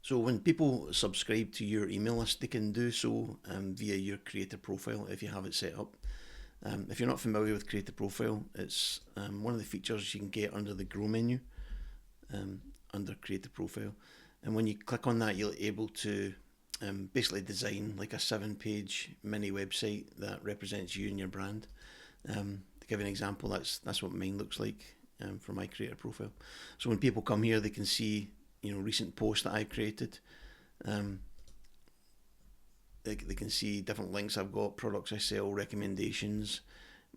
So when people subscribe to your email list, they can do so via your creator profile if you have it set up. If you're not familiar with creator profile, it's one of the features you can get under the Grow menu under creator profile. And when you click on that, you'll be able to basically design like a 7-page mini website that represents you and your brand. To give you an example, that's what mine looks like for my creator profile. So when people come here, they can see recent posts that I created. They can see different links I've got, products I sell, recommendations,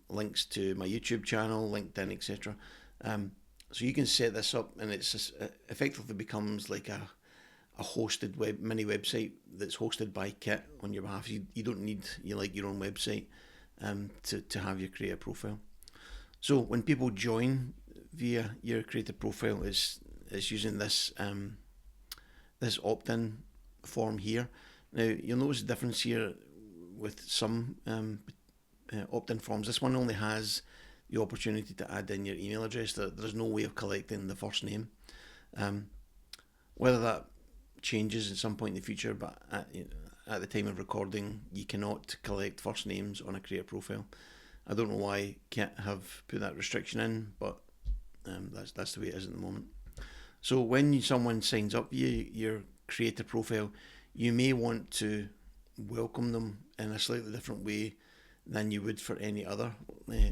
links to my YouTube channel, LinkedIn, etc. So you can set this up, and it effectively becomes like a hosted mini website that's hosted by Kit on your behalf. You don't need your own website to have your creator profile. So when people join via your creator profile, it's using this this opt-in form here. Now you'll notice the difference here with some opt-in forms. This one only has the opportunity to add in your email address. There's no way of collecting the first name. Whether that changes at some point in the future, but at the time of recording, you cannot collect first names on a creator profile. I don't know why Kit have put that restriction in, but that's the way it is at the moment. So when someone signs up via your creator profile, you may want to welcome them in a slightly different way than you would for any other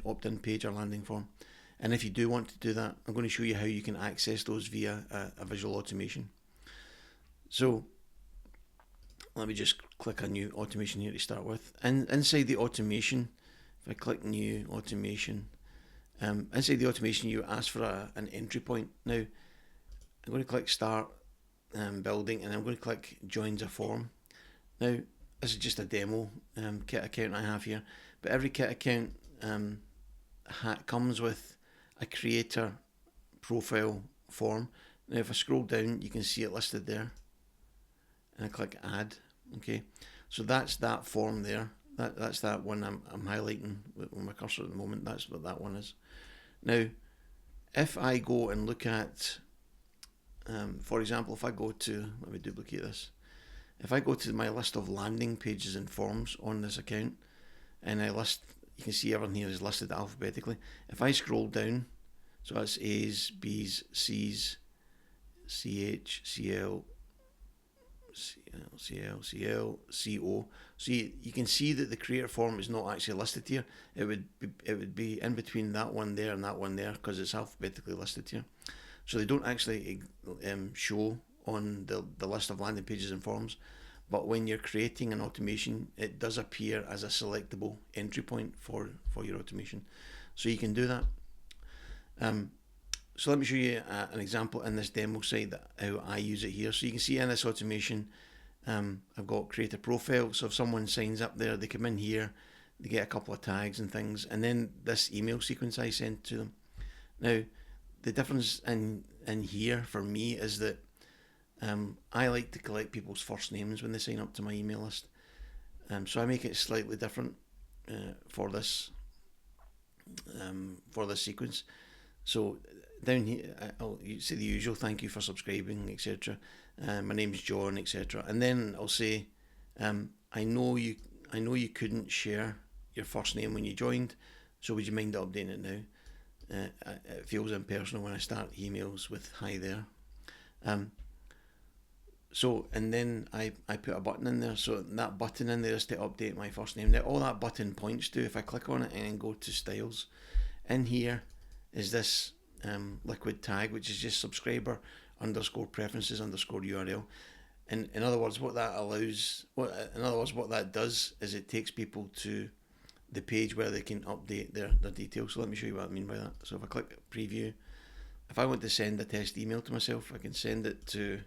opt-in page or landing form. And if you do want to do that, I'm going to show you how you can access those via a visual automation. So let me just click a new automation here to start with. And inside the automation, if I click new automation, inside the automation you ask for an entry point. Now I'm going to click start building, and I'm going to click joins a form. Now this is just a demo Kit account I have here, but every Kit account comes with a creator profile form. Now if I scroll down, you can see it listed there, and I click add. Okay, so that's that form there. That's that one I'm highlighting with my cursor at the moment. That's what that one is. Now if I go and look at for example, if I go to, let me duplicate this. If I go to my list of landing pages and forms on this account, and I list, you can see everything here is listed alphabetically. If I scroll down, so that's A's, B's, C's, CH, CL, CL, CO. So you can see that the creator form is not actually listed here. It would be in between that one there and that one there because it's alphabetically listed here. So they don't actually show on the list of landing pages and forms, but when you're creating an automation, it does appear as a selectable entry point for your automation. So you can do that. So let me show you an example in this demo site that how I use it here. So you can see in this automation, I've got create a profile. So if someone signs up there, they come in here, they get a couple of tags and things, and then this email sequence I send to them. Now, the difference in here for me is that I like to collect people's first names when they sign up to my email list. So I make it slightly different for this sequence. So down here, I'll say the usual, thank you for subscribing, etc. My name's John, etc. And then I'll say, I know you couldn't share your first name when you joined, so would you mind updating it now? It feels impersonal when I start emails with hi there. So, and then I put a button in there. So that button in there is to update my first name. Now all that button points to, if I click on it and then go to styles, in here is this liquid tag, which is just subscriber _ preferences _ URL. And in other words, what that does is it takes people to the page where they can update their details. So let me show you what I mean by that. So if I click preview, if I want to send a test email to myself, I can send it to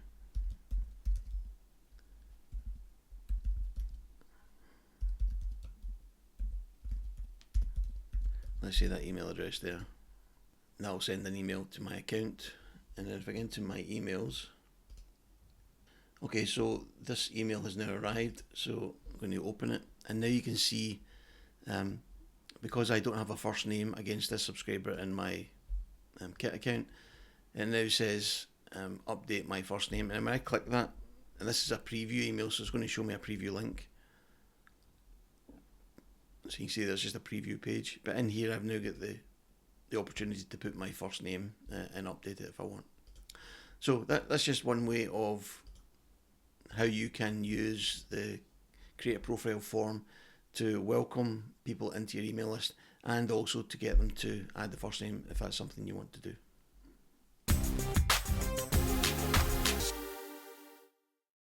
let's say that email address there. Now I'll send an email to my account, and then if I get into my emails, okay, so this email has now arrived, so I'm going to open it, and now you can see because I don't have a first name against this subscriber in my Kit account, it now says update my first name, and when I click that, and this is a preview email, so it's going to show me a preview link. So you can see there's just a preview page, but in here I've now got the opportunity to put my first name and update it if I want. So that's just one way of how you can use the create a profile form to welcome people into your email list, and also to get them to add the first name if that's something you want to do.